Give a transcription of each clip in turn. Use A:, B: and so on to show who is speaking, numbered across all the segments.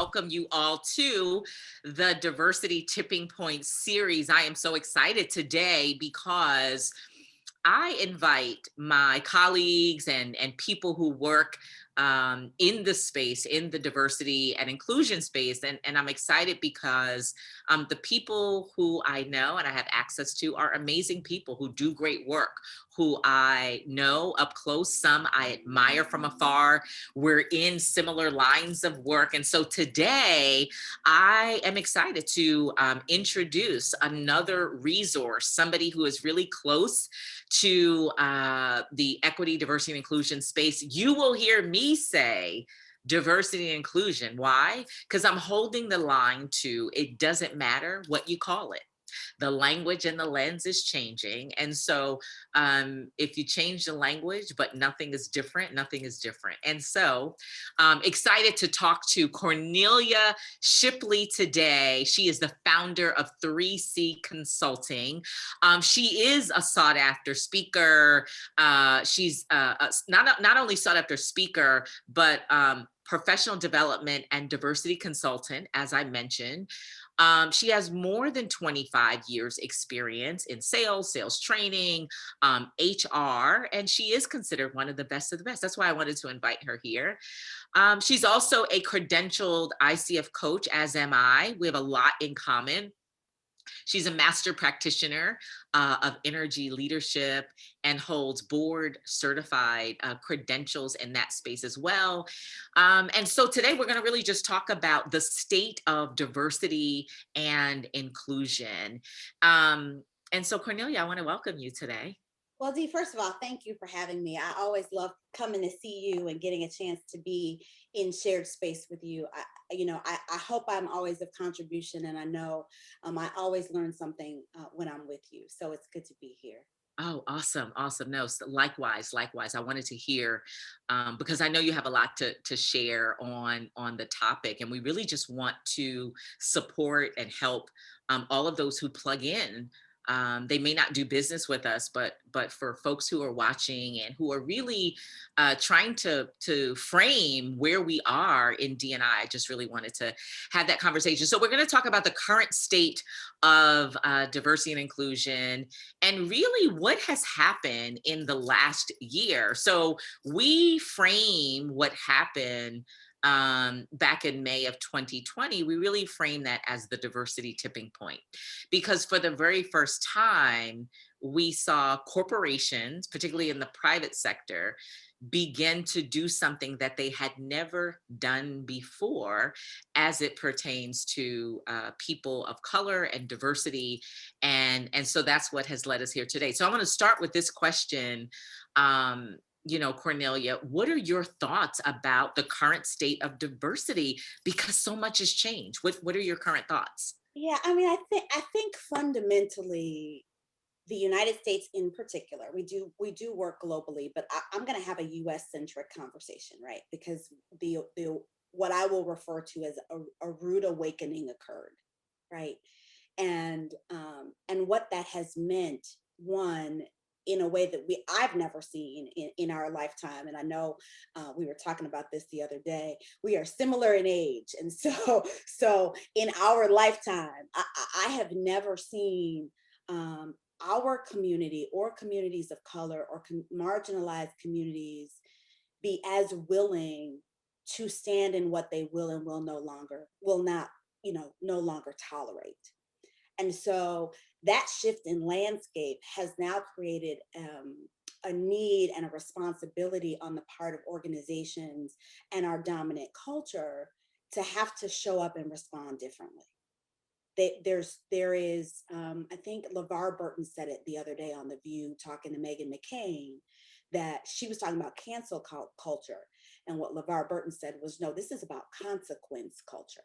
A: welcome you all to the Diversity Tipping Point series. I am so excited today because I invite my colleagues and people who work in the space, in the diversity and inclusion space. And I'm excited because the people who I know and I have access to are amazing people who do great work, who I know up close. Some I admire from afar. We're in similar lines of work. And so today I am excited to introduce another resource, somebody who is really close to the equity, diversity, and inclusion space. You will hear me say diversity and inclusion. Why? Because I'm holding the line to it doesn't matter what you call it. The language and the lens is changing. And so if you change the language, but nothing is different, nothing is different. And so excited to talk to Cornelia Shipley today. She is the founder of 3C Consulting. She is a sought after speaker. She's not only sought after speaker, but professional development and diversity consultant, as I mentioned. She has more than 25 years experience in sales training, HR, and she is considered one of the best of the best. That's why I wanted to invite her here. She's also a credentialed ICF coach, as am I. We have a lot in common. She's a master practitioner of energy leadership and holds board certified credentials in that space as well. And so today we're going to really just talk about the state of diversity and inclusion. And so Cornelia, I want to welcome you today.
B: Well, Dee, first of all, thank you for having me. I always love coming to see you and getting a chance to be in shared space with you. I hope I'm always of contribution, and I know I always learn something when I'm with you. So it's good to be here.
A: Oh, awesome. Awesome. No, so likewise. I wanted to hear because I know you have a lot to share on the topic, and we really just want to support and help all of those who plug in. They may not do business with us, but for folks who are watching and who are really trying to frame where we are in D&I, I just really wanted to have that conversation. So we're going to talk about the current state of diversity and inclusion, and really what has happened in the last year. So we frame what happened back in May of 2020. We really frame that as the diversity tipping point, because for the very first time, we saw corporations, particularly in the private sector, begin to do something that they had never done before as it pertains to people of color and diversity. And so that's what has led us here today. So I want to start with this question. Cornelia, what are your thoughts about the current state of diversity? Because so much has changed. What are your current thoughts?
B: Yeah, I think fundamentally, the United States in particular, we do work globally, but I'm going to have a U.S. centric conversation, right? Because the what I will refer to as a rude awakening occurred, right? And what that has meant, one, in a way that I've never seen in our lifetime. And I know we were talking about this the other day. We are similar in age, and so in our lifetime, I have never seen our community or communities of color or marginalized communities be as willing to stand in what they will and will not no longer tolerate. And so that shift in landscape has now created a need and a responsibility on the part of organizations and our dominant culture to have to show up and respond differently. There is, I think LeVar Burton said it the other day on The View, talking to Meghan McCain, that she was talking about cancel culture. And what LeVar Burton said was, no, this is about consequence culture.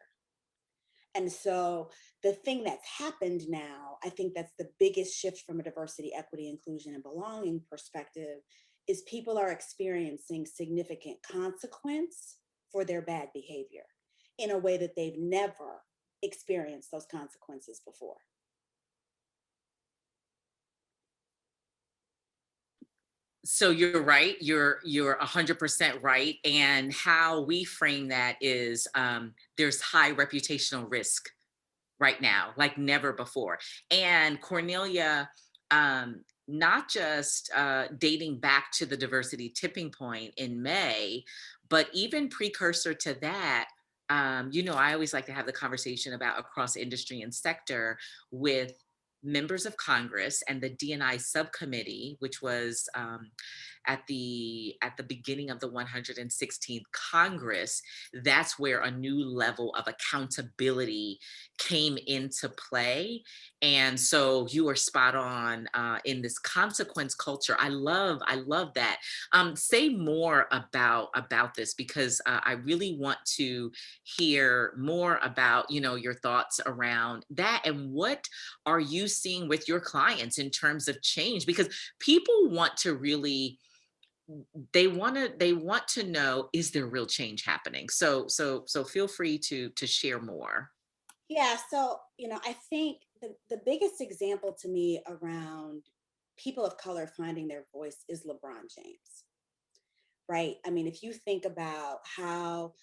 B: And so the thing that's happened now, I think that's the biggest shift from a diversity, equity, inclusion, and belonging perspective, is people are experiencing significant consequence for their bad behavior in a way that they've never experienced those consequences before.
A: So you're right. You're 100% right. And how we frame that is, there's high reputational risk right now, like never before. And Cornelia, not just dating back to the diversity tipping point in May, but even precursor to that. I always like to have the conversation about across industry and sector with members of Congress and the D&I subcommittee, which was at the beginning of the 116th Congress. That's where a new level of accountability came into play. And so you are spot on in this consequence culture. I love that. Say more about this, because I really want to hear more about your thoughts around that, and what are you seeing with your clients in terms of change, because people want to really, they want to know, is there real change happening? So feel free to share more.
B: Yeah, so I think the biggest example to me around people of color finding their voice is LeBron James, right? I mean, if you think about how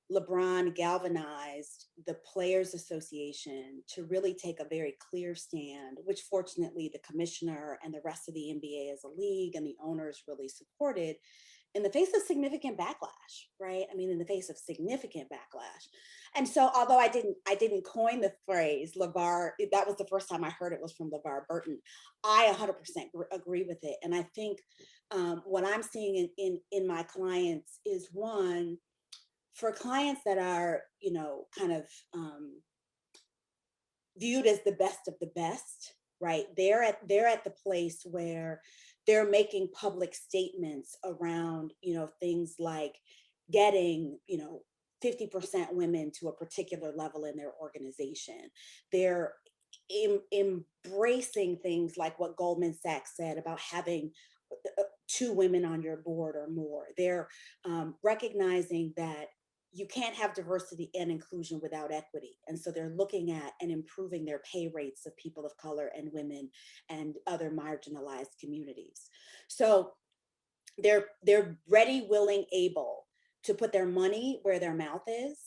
B: LeBron galvanized the Players Association to really take a very clear stand, which fortunately the commissioner and the rest of the NBA as a league and the owners really supported in the face of significant backlash, right? I mean, in the face of significant backlash. And so although I didn't coin the phrase LeVar, that was the first time I heard it was from LeVar Burton. I 100% agree with it. And I think what I'm seeing in my clients is, one, for clients that are, kind of viewed as the best of the best, right? They're at the place where they're making public statements around, things like getting, 50% women to a particular level in their organization. They're embracing things like what Goldman Sachs said about having two women on your board or more. They're recognizing that you can't have diversity and inclusion without equity. And so they're looking at and improving their pay rates of people of color and women and other marginalized communities. So they're ready, willing, able to put their money where their mouth is.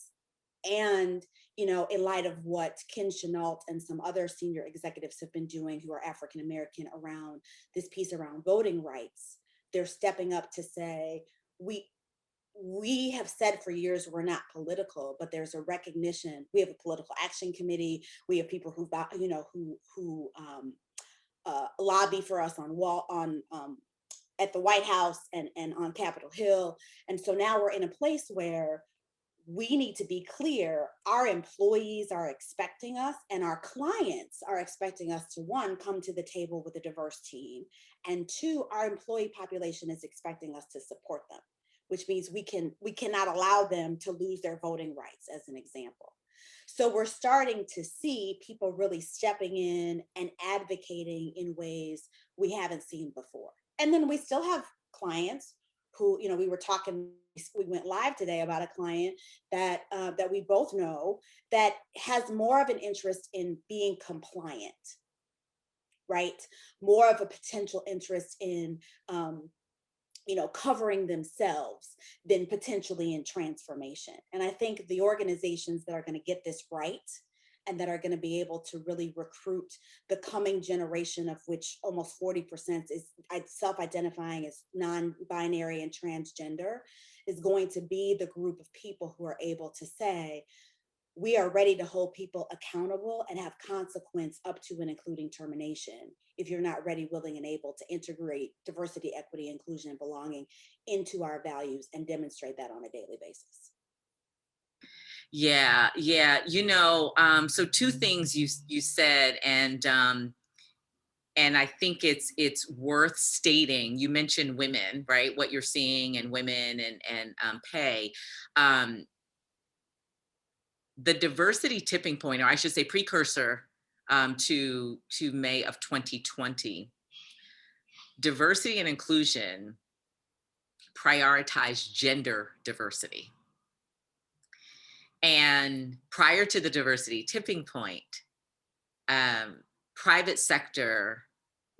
B: And, in light of what Ken Chenault and some other senior executives have been doing who are African American around this piece around voting rights, they're stepping up to say, we we have said for years we're not political, but there's a recognition. We have a political action committee. We have people who lobby for us on wall on at the White House and on Capitol Hill. And so now we're in a place where we need to be clear. Our employees are expecting us, and our clients are expecting us to, one, come to the table with a diverse team, and two, our employee population is expecting us to support them, which means we cannot allow them to lose their voting rights, as an example. So we're starting to see people really stepping in and advocating in ways we haven't seen before. And then we still have clients who, we went live today about a client that we both know that has more of an interest in being compliant, right? More of a potential interest in covering themselves than potentially in transformation. And I think the organizations that are going to get this right and that are going to be able to really recruit the coming generation, of which almost 40% is self-identifying as non-binary and transgender, is going to be the group of people who are able to say, we are ready to hold people accountable and have consequence up to and including termination if you're not ready, willing, and able to integrate diversity, equity, inclusion, and belonging into our values and demonstrate that on a daily basis.
A: Yeah, yeah. So two things you said, and I think it's worth stating. You mentioned women, right? What you're seeing in women and pay. Um, the diversity tipping point, or I should say precursor, to May of 2020, diversity and inclusion prioritize gender diversity. And prior to the diversity tipping point, private sector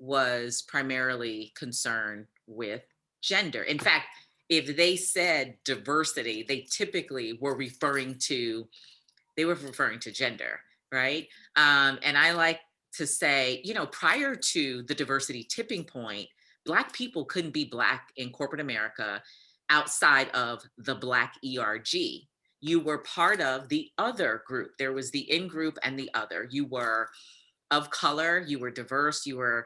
A: was primarily concerned with gender. In fact, if they said diversity, they were referring to gender, right? And I like to say, prior to the diversity tipping point, Black people couldn't be Black in corporate America outside of the Black ERG. You were part of the other group. There was the in group and the other. You were of color, you were diverse, you were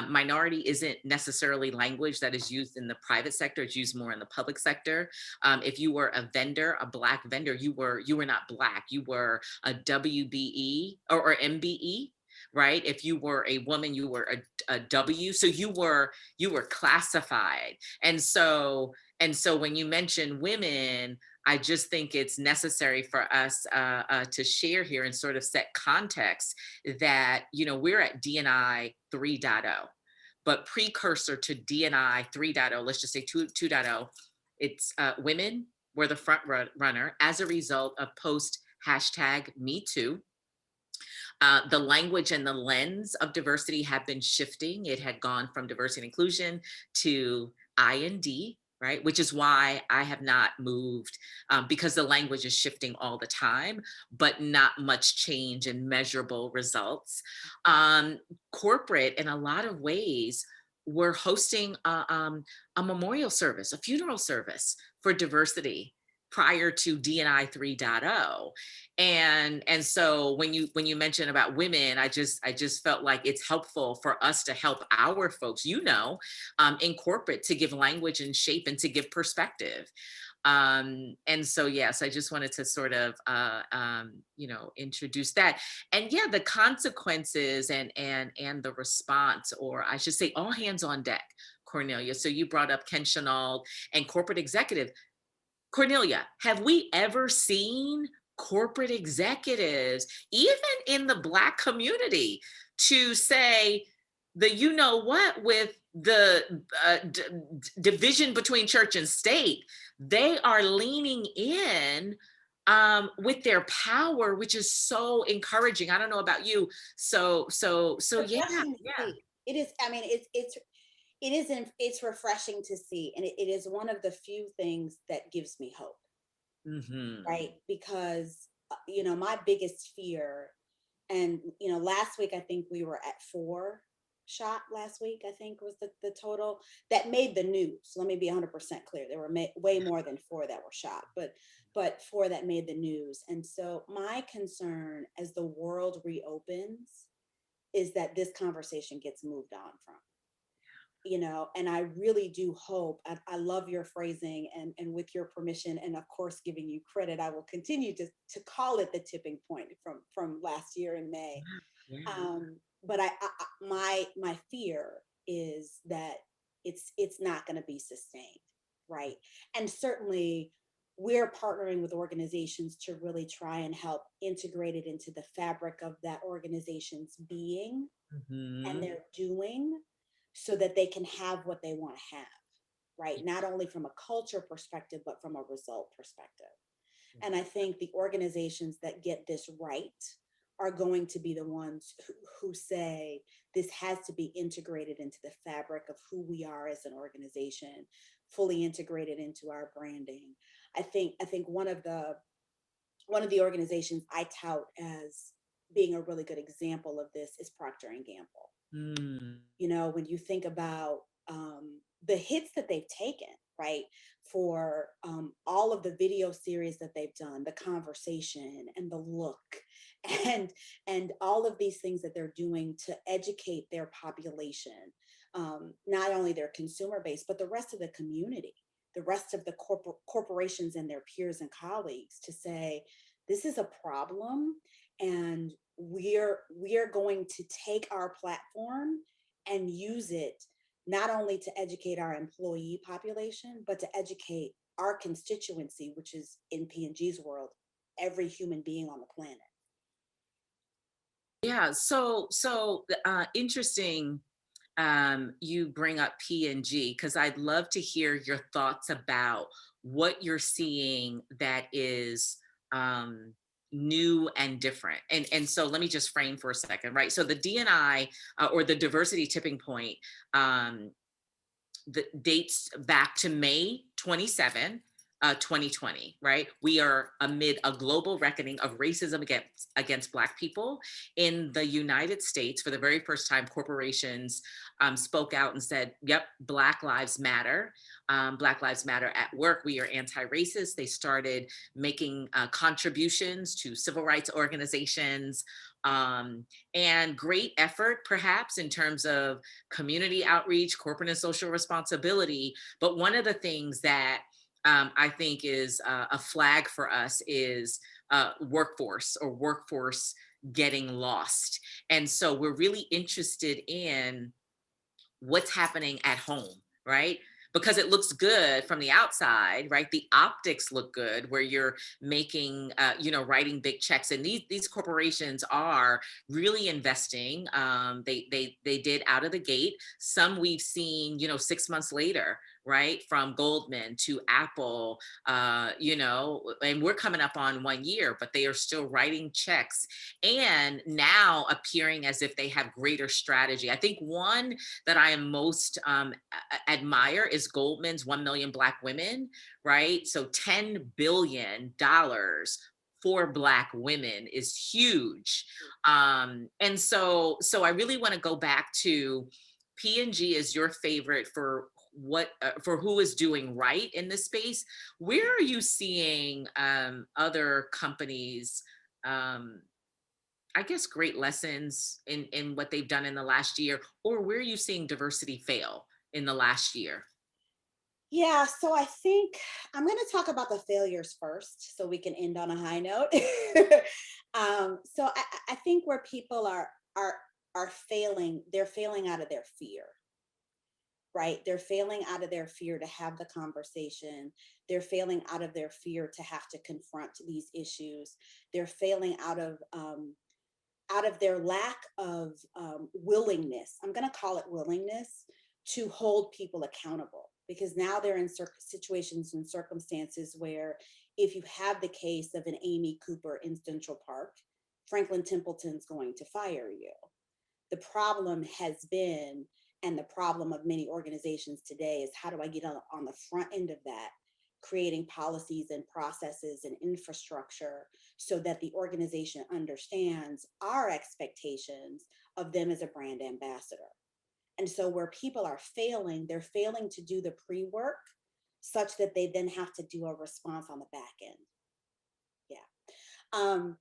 A: minority isn't necessarily language that is used in the private sector, it's used more in the public sector. If you were a vendor, a Black vendor, you were not Black, you were a WBE or MBE, right? If you were a woman, you were a W. So you were classified. And so when you mention women, I just think it's necessary for us to share here and sort of set context that, we're at DNI 3.0, but precursor to DNI 3.0, let's just say 2.0, it's women were the front runner as a result of post hashtag Me Too. The language and the lens of diversity have been shifting. It had gone from diversity and inclusion to I&D, right? Which is why I have not moved, because the language is shifting all the time, but not much change and measurable results. Corporate, in a lot of ways, we're hosting a memorial service, a funeral service for diversity prior to DNI 3.0. And so when you mention about women, I just felt like it's helpful for us to help our folks, in corporate, to give language and shape and to give perspective. And so yes, I just wanted to sort of introduce that. And yeah, the consequences and the response, or I should say all hands on deck, Cornelia. So you brought up Ken Chenault and corporate executive. Cornelia, have we ever seen corporate executives, even in the Black community, to say the with the division between church and state? They are leaning in with their power, which is so encouraging. I don't know about you. So yeah,
B: Refreshing to
A: yeah.
B: see. It is, I mean, it's refreshing to see. And it is one of the few things that gives me hope,
A: Mm-hmm.
B: right? Because, my biggest fear, and, last week, I think we were at 4 shot last week, I think was the total that made the news. So let me be 100% clear. There were way more than 4 that were shot, but 4 that made the news. And so my concern as the world reopens is that this conversation gets moved on from. And I really do hope, I love your phrasing, and with your permission, and of course giving you credit, I will continue to call it the tipping point from last year in May.
A: Yeah.
B: But my fear is that it's not going to be sustained, right? And certainly we're partnering with organizations to really try and help integrate it into the fabric of that organization's being and
A: Mm-hmm.
B: their doing, so that they can have what they want to have, right? Not only from a culture perspective, but from a result perspective. And I think the organizations that get this right are going to be the ones who say this has to be integrated into the fabric of who we are as an organization, fully integrated into our branding. I think one of the organizations I tout as being a really good example of this is Procter and Gamble.
A: Mm.
B: When you think about the hits that they've taken, right, for all of the video series that they've done, the conversation and the look, and all of these things that they're doing to educate their population, not only their consumer base, but the rest of the community, the rest of the corporations and their peers and colleagues, to say this is a problem, and we are going to take our platform and use it not only to educate our employee population, but to educate our constituency, which is, in P&G's world, every human being on the planet.
A: Yeah, so interesting. You bring up P&G, because I'd love to hear your thoughts about what you're seeing that is new and different. And so let me just frame for a second, right? So the DNI, or the diversity tipping point, um, the dates back to May 27, 2020, right? We are amid a global reckoning of racism against Black people. In the United States, for the very first time, corporations spoke out and said, yep, Black Lives Matter. Black Lives Matter at work. We are anti-racist. They started making contributions to civil rights organizations, um, and great effort, perhaps, in terms of community outreach, corporate and social responsibility. But one of the things that I think is a flag for us is workforce getting lost. And so we're really interested in what's happening at home, right? Because it looks good from the outside, right? The optics look good where you're making, writing big checks, and these corporations are really investing. They did out of the gate. Some we've seen, 6 months later, right? From Goldman to Apple, and we're coming up on 1 year, but they are still writing checks and now appearing as if they have greater strategy. I think one that I am most admire is Goldman's 1 million Black women, right? So $10 billion for Black women is huge. And so I really want to go back to P&G is your favorite for who is doing right in this space. Where are you seeing other companies, I guess, great lessons in what they've done in the last year, or where are you seeing diversity fail in the last year?
B: Yeah, so I think I'm going to talk about the failures first so we can end on a high note. So I think where people are failing, they're failing out of their fear, right? They're failing out of their fear to have the conversation. They're failing out of their fear to have to confront these issues. They're failing out of their lack of willingness. I'm going to call it willingness to hold people accountable, because now they're in situations and circumstances where if you have the case of an Amy Cooper in Central Park, Franklin Templeton's going to fire you. The problem has been, and the problem of many organizations today, is how do I get on the front end of that, creating policies and processes and infrastructure so that the organization understands our expectations of them as a brand ambassador. And so where people are failing, they're failing to do the pre-work such that they then have to do a response on the back end. Yeah. Um,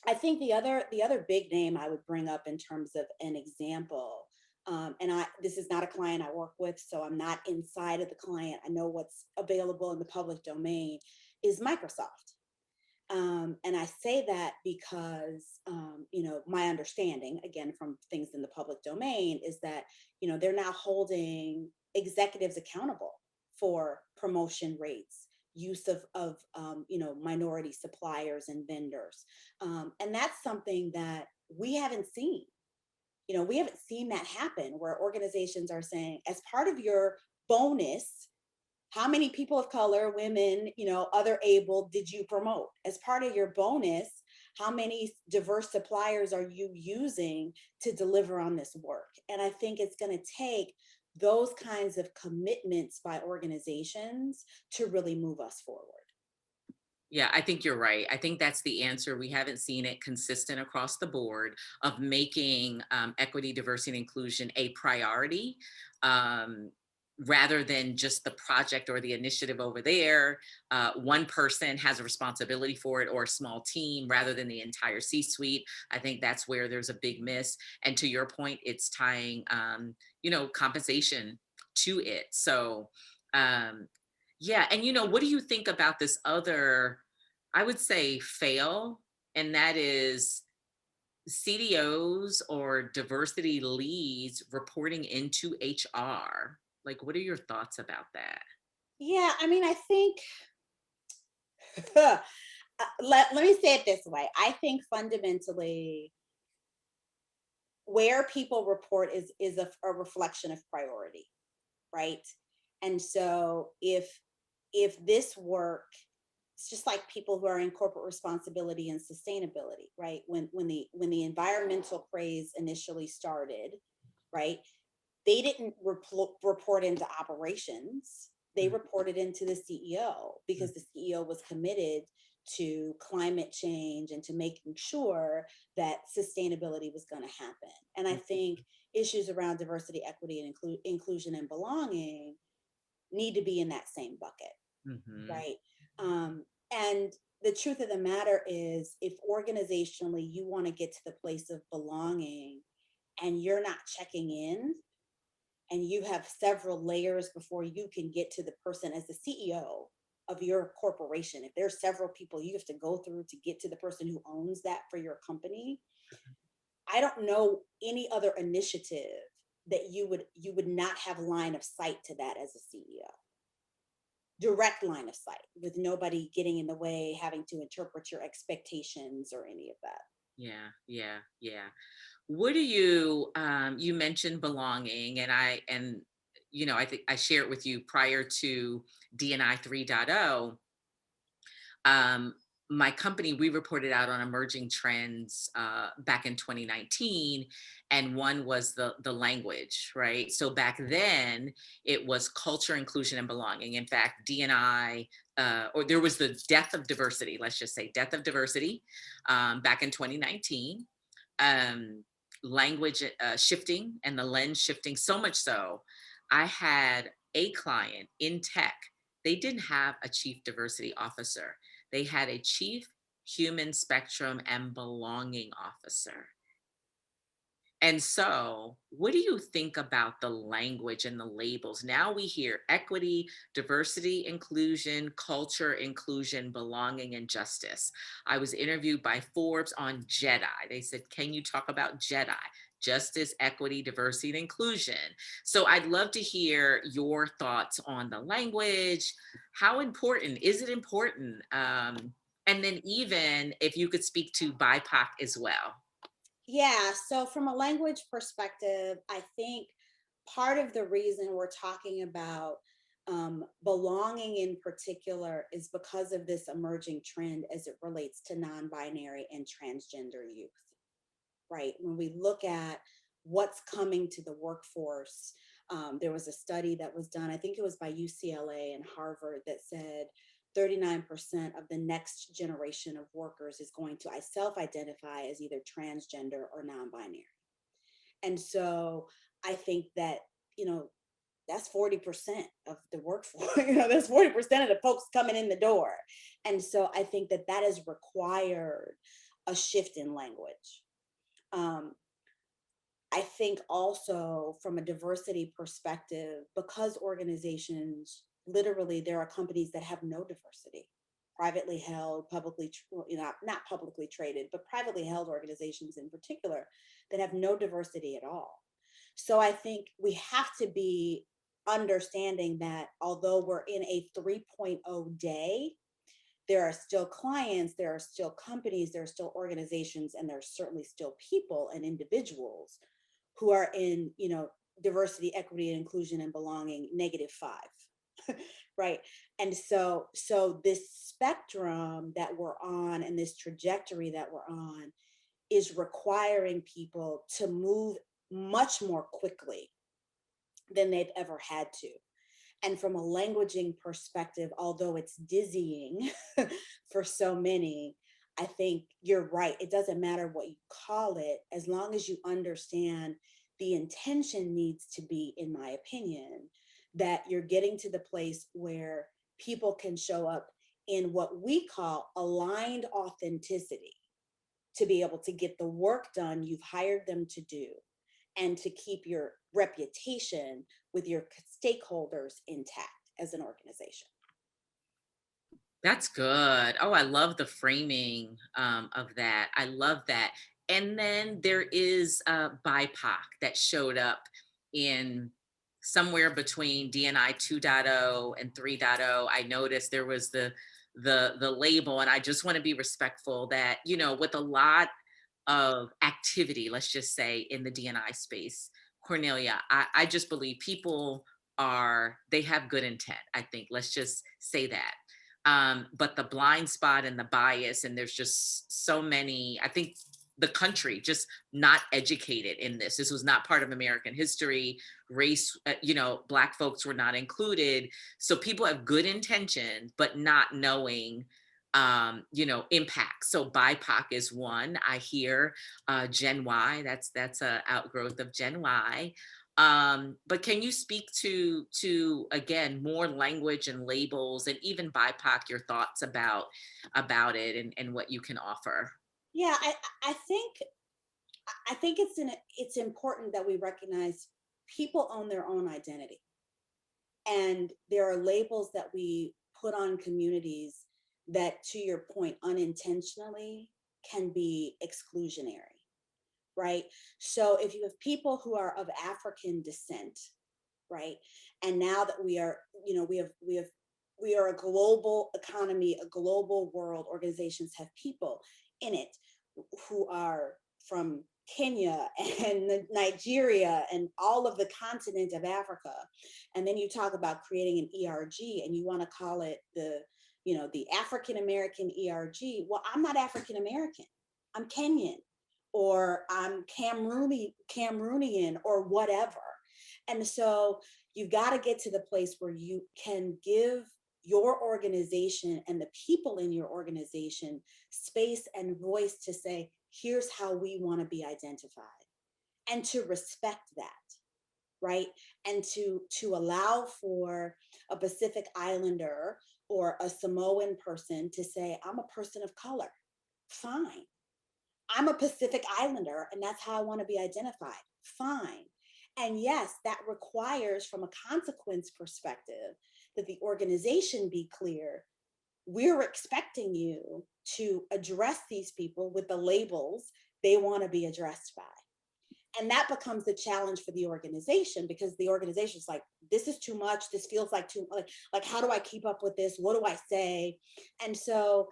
B: I think the other big name I would bring up in terms of an example, and this is not a client I work with, so I'm not inside of the client. I know what's available in the public domain, is Microsoft. And I say that because, my understanding, again, from things in the public domain, is that, they're now holding executives accountable for promotion rates, use of minority suppliers and vendors. And that's something that we haven't seen. We haven't seen that happen, where organizations are saying, as part of your bonus, how many people of color, women, other able did you promote? As part of your bonus, how many diverse suppliers are you using to deliver on this work? And I think it's going to take those kinds of commitments by organizations to really move us forward.
A: Yeah, I think you're right. I think that's the answer. We haven't seen it consistent across the board of making equity, diversity, and inclusion a priority, um, rather than just the project or the initiative over there. One person has a responsibility for it, or a small team, rather than the entire C-suite. I think that's where there's a big miss. And to your point, it's tying, compensation to it. So, um, yeah, and what do you think about this other, I would say, fail, and that is CDOs or diversity leads reporting into HR? Like, what are your thoughts about that?
B: Yeah, I mean, I think let me say it this way. I think fundamentally, where people report is a reflection of priority, right? And so if this work it's just like people who are in corporate responsibility and sustainability, right? When the environmental craze initially started, right? They didn't report into operations. They
A: Mm,
B: reported into the CEO
A: mm,
B: because the CEO was committed to climate change and to making sure that sustainability was going to happen. And I
A: mm,
B: think issues around diversity, equity, and inclusion and belonging need to be in that same bucket,
A: mhm.
B: right? And the truth of the matter is, if organizationally you want to get to the place of belonging and you're not checking in, and you have several layers before you can get to the person as the CEO of your corporation. If there's several people you have to go through to get to the person who owns that for your company, I don't know any other initiative that you would not have line of sight to that as a CEO. Direct line of sight with nobody getting in the way, having to interpret your expectations or any of that.
A: Yeah, yeah, yeah. What do you you mentioned belonging, and I think I shared with you prior to DNI 3.0. um, my company, we reported out on emerging trends back in 2019, and one was the language, right? So back then it was culture, inclusion, and belonging. In fact, DNI, or there was the death of diversity, let's just say death of diversity, back in 2019. um, Language shifting and the lens shifting, so much so I had a client in tech. They didn't have a chief diversity officer. They had a chief human spectrum and belonging officer. And so, what do you think about the language and the labels? Now we hear equity, diversity, inclusion, culture, inclusion, belonging, and justice. I was interviewed by Forbes on JEDI. They said, can you talk about JEDI? Justice, equity, diversity, and inclusion. So I'd love to hear your thoughts on the language. How important is it important? And then even if you could speak to BIPOC as well.
B: Yeah, so from a language perspective, I think part of the reason we're talking about belonging in particular is because of this emerging trend as it relates to non binary and transgender youth, right? When we look at what's coming to the workforce, there was a study that was done, I think it was by UCLA and Harvard, that said 39% of the next generation of workers is going to self identify as either transgender or non binary. And so I think that, you know, that's 40% of the workforce. That's 40% of the folks coming in the door. And so I think that that has required a shift in language. Um, I think also from a diversity perspective, because organizations, literally, there are companies that have no diversity, privately held, not publicly traded, but privately held organizations in particular that have no diversity at all. So I think we have to be understanding that although we're in a 3.0 day, there are still clients, there are still companies, there are still organizations, and there's certainly still people and individuals who are in, diversity, equity, and inclusion and belonging -5. Right. And so this spectrum that we're on and this trajectory that we're on is requiring people to move much more quickly than they've ever had to. And from a languaging perspective, although it's dizzying for so many, I think you're right. It doesn't matter what you call it, as long as you understand the intention needs to be, in my opinion, that you're getting to the place where people can show up in what we call aligned authenticity to be able to get the work done you've hired them to do and to keep your reputation with your stakeholders intact as an organization.
A: That's good. Oh, I love the framing of that. I love that. And then there is BIPOC that showed up in somewhere between DNI 2.0 and 3.0. I noticed there was the label, and I just want to be respectful that, with a lot of activity, let's just say in the DNI space, Cornelia, I just believe people they have good intent. I think let's just say that. But the blind spot and the bias, and there's just so many, I think the country just not educated in this. This was not part of American history. Race, Black folks were not included. So people have good intention, but not knowing impact. So BIPOC is one. I hear Gen Y, that's a outgrowth of Gen Y. But can you speak to again more language and labels and even BIPOC, your thoughts about it and what you can offer?
B: Yeah, I think it's important that we recognize people own their own identity, and there are labels that we put on communities that, to your point, unintentionally can be exclusionary, right? So if you have people who are of African descent, right, and now that we are, we are a global economy, a global world, organizations have people in it who are from Kenya and Nigeria and all of the continent of Africa. And then you talk about creating an ERG and you want to call it the African American ERG. Well, I'm not African American. I'm Kenyan, or I'm Cameroonian or whatever. And so you've got to get to the place where you can give your organization and the people in your organization space and voice to say, here's how we want to be identified, and to respect that, right? And to allow for a Pacific Islander or a Samoan person to say, I'm a person of color. Fine. I'm a Pacific Islander and that's how I want to be identified. Fine. And yes, that requires, from a consequence perspective, that the organization be clear. We're expecting you to address these people with the labels they want to be addressed by. And that becomes the challenge for the organization, because the organization is like, this is too much. This feels like too much. Like, how do I keep up with this? What do I say? And so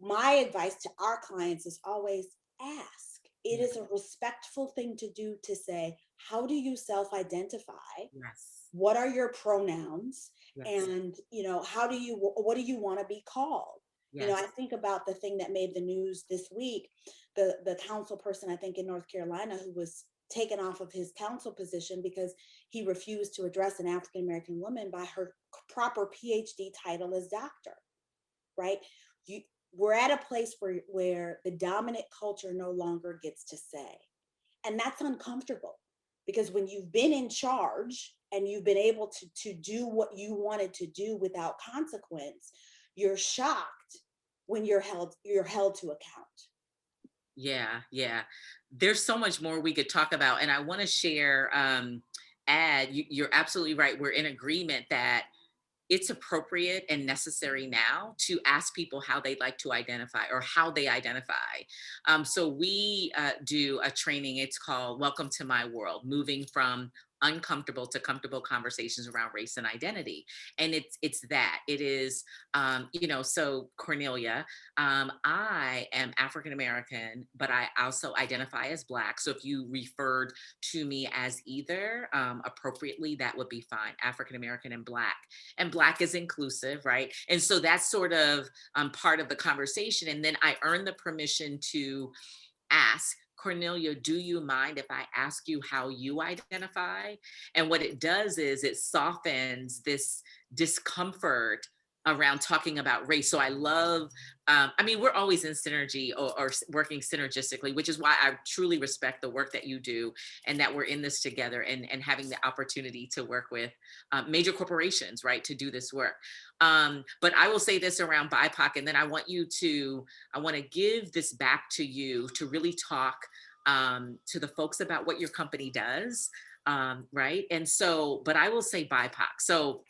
B: my advice to our clients is always ask. It
A: Yeah.
B: is a respectful thing to do, to say, how do you self-identify?
A: Yes.
B: What are your pronouns?
A: Yes.
B: And what do you want to be called? I
A: Yes.
B: think about the thing that made the news this week, the council person, I think in North Carolina, who was taken off of his council position because he refused to address an African American woman by her proper PhD title as doctor, right? You, we're at a place where the dominant culture no longer gets to say. And that's uncomfortable, because when you've been in charge and you've been able to do what you wanted to do without consequence, you're shocked when you're held to account.
A: Yeah, yeah. There's so much more we could talk about, and I want to share. You're absolutely right. We're in agreement that it's appropriate and necessary now to ask people how they'd like to identify or how they identify. So we do a training. It's called Welcome to My World, moving from uncomfortable to comfortable conversations around race and identity. And it's that it is, so Cornelia, I am African American, but I also identify as Black. So if you referred to me as either, appropriately, that would be fine. African American and Black is inclusive, right? And so that's sort of part of the conversation. And then I earn the permission to ask, Cornelia, do you mind if I ask you how you identify? And what it does is it softens this discomfort around talking about race. So I love, we're always in synergy, or working synergistically, which is why I truly respect the work that you do, and that we're in this together, and having the opportunity to work with major corporations, right, to do this work. But I will say this around BIPOC, and then I want to give this back to you to really talk to the folks about what your company does. Right. And so, but I will say BIPOC. So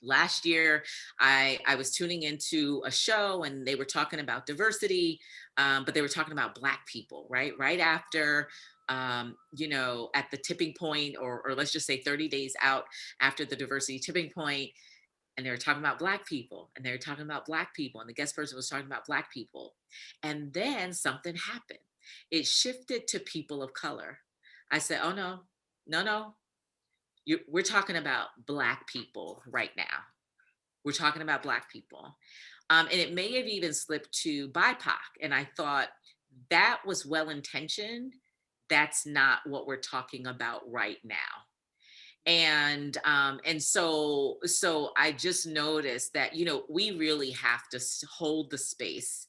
A: last year, I was tuning into a show and they were talking about diversity, but they were talking about Black people, right after, at the tipping point, or let's just say 30 days out after the diversity tipping point, and they were talking about Black people, and they were talking about Black people, and the guest person was talking about Black people. And then something happened. It shifted to people of color. I said, oh no, no, no. We're talking about Black people right now. We're talking about Black people. And it may have even slipped to BIPOC. And I thought that was well intentioned. That's not what we're talking about right now. And so I just noticed that, we really have to hold the space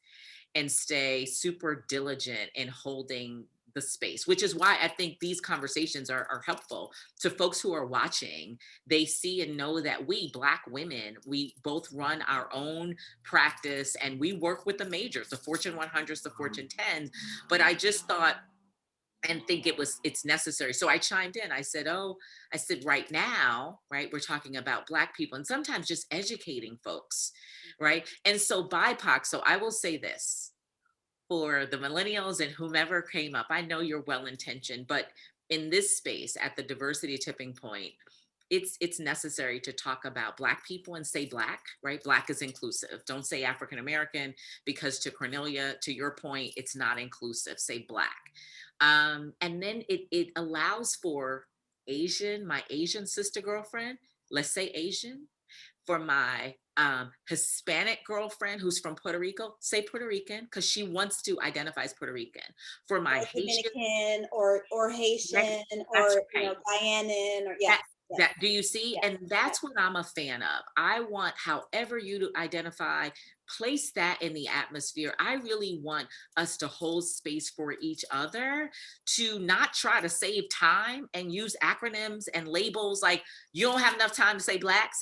A: and stay super diligent in holding the space, which is why I think these conversations are helpful to folks who are watching. They see and know that we Black women, we both run our own practice and we work with the majors, the Fortune 100s, the Fortune 10s. But I just thought and think it's necessary. So I chimed in. I said, right now, right, we're talking about Black people and sometimes just educating folks, right? And so BIPOC, so I will say this for the millennials and whomever came up, I know you're well intentioned, but in this space at the diversity tipping point, it's necessary to talk about Black people and say Black, right? Black is inclusive. Don't say African American, because to Cornelia, to your point, it's not inclusive. Say Black. And then it allows for Asian, my Asian sister girlfriend, let's say Asian, for my Hispanic girlfriend who's from Puerto Rico, say Puerto Rican, because she wants to identify as Puerto Rican. For my
B: Or
A: Haitian,
B: Dominican or
A: that's,
B: Haitian
A: that's
B: or
A: right.
B: Guyanan or yes,
A: That
B: yes,
A: that do you see?
B: yes,
A: And
B: yes.
A: that's what I'm a fan of. I want however you to identify, place that in the atmosphere. I really want us to hold space for each other, to not try to save time and use acronyms and labels like you don't have enough time to say Black,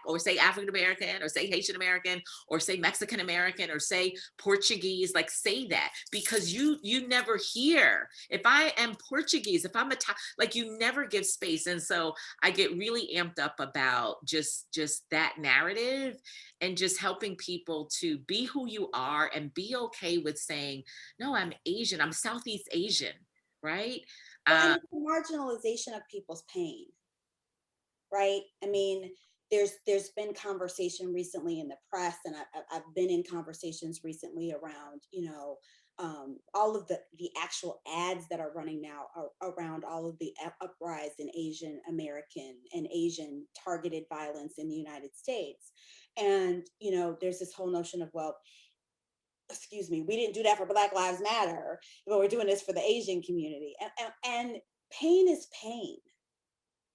A: or say African American, or say Haitian American, or say Mexican American, or say Portuguese. Like, say that, because you never hear, if I am Portuguese, if I'm like, you never give space. And so I get really amped up about just that narrative, and just helping people to be who you are and be okay with saying, no, I'm Asian, I'm Southeast Asian, right?
B: Well, and
A: Uh,
B: it's the marginalization of people's pain, right? I mean, there's been conversation recently in the press, and I've been in conversations recently around, all of the actual ads that are running now around all of the uprise in Asian American and Asian targeted violence in the United States. And there's this whole notion of, well, excuse me, we didn't do that for Black Lives Matter, but we're doing this for the Asian community. And pain is pain,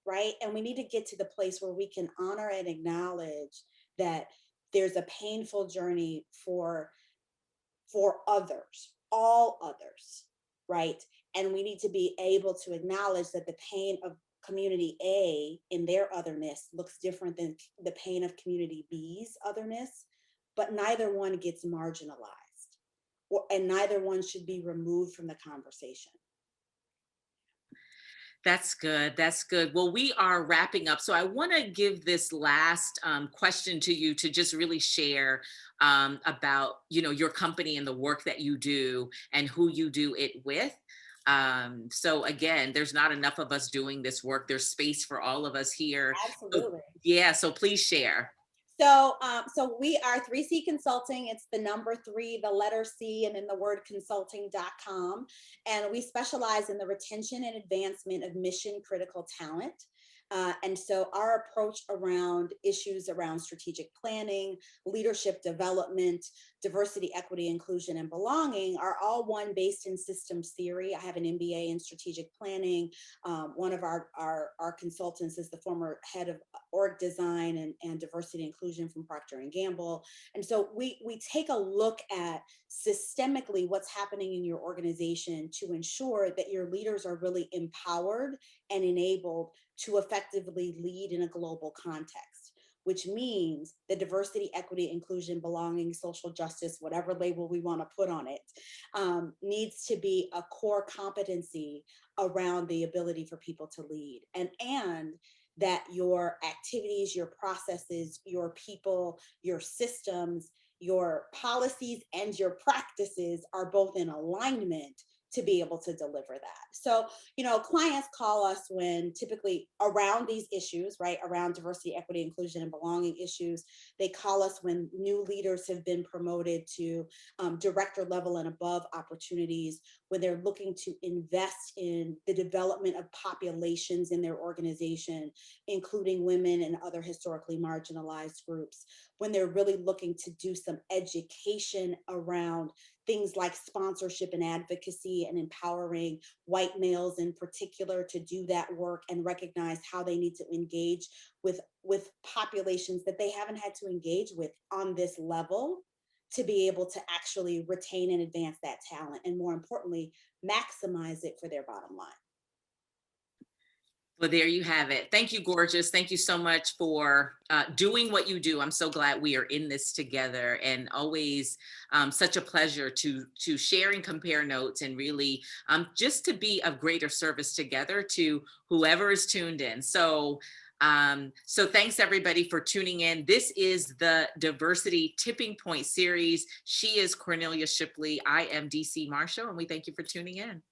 B: right? And we need to get to the place where we can honor and acknowledge that there's a painful journey for others, all others, right? And we need to be able to acknowledge that the pain of community A in their otherness looks different than the pain of community B's otherness, but neither one gets marginalized, and neither one should be removed from the conversation.
A: That's good. That's good. Well, we are wrapping up. So I want to give this last question to you to just really share about, your company and the work that you do and who you do it with. So again, there's not enough of us doing this work. There's space for all of us here. So,
B: Absolutely.
A: yeah. So please share.
B: So we are 3C Consulting. It's the number three, the letter C, and then the word consulting.com. And we specialize in the retention and advancement of mission critical talent. And so our approach around issues around strategic planning, leadership development, diversity, equity, inclusion, and belonging are all one based in systems theory. I have an MBA in strategic planning. One of our consultants is the former head of org design and diversity inclusion from Procter and Gamble. And so we take a look at systemically what's happening in your organization to ensure that your leaders are really empowered and enabled to effectively lead in a global context, which means the diversity, equity, inclusion, belonging, social justice, whatever label we want to put on it, needs to be a core competency around the ability for people to lead. And that your activities, your processes, your people, your systems, your policies, and your practices are both in alignment to be able to deliver that. So, clients call us when typically around these issues, right? Around diversity, equity, inclusion, and belonging issues. They call us when new leaders have been promoted to director level and above opportunities, when they're looking to invest in the development of populations in their organization, including women and other historically marginalized groups, when they're really looking to do some education around things like sponsorship and advocacy and empowering white males in particular to do that work and recognize how they need to engage with populations that they haven't had to engage with on this level to be able to actually retain and advance that talent, and more importantly, maximize it for their bottom line.
A: Well, there you have it. Thank you, gorgeous. Thank you so much for doing what you do. I'm so glad we are in this together, and always such a pleasure to share and compare notes, and really just to be of greater service together to whoever is tuned in. So thanks everybody for tuning in. This is the Diversity Tipping Point series. She is Cornelia Shipley. I am DC Marshall, and we thank you for tuning in.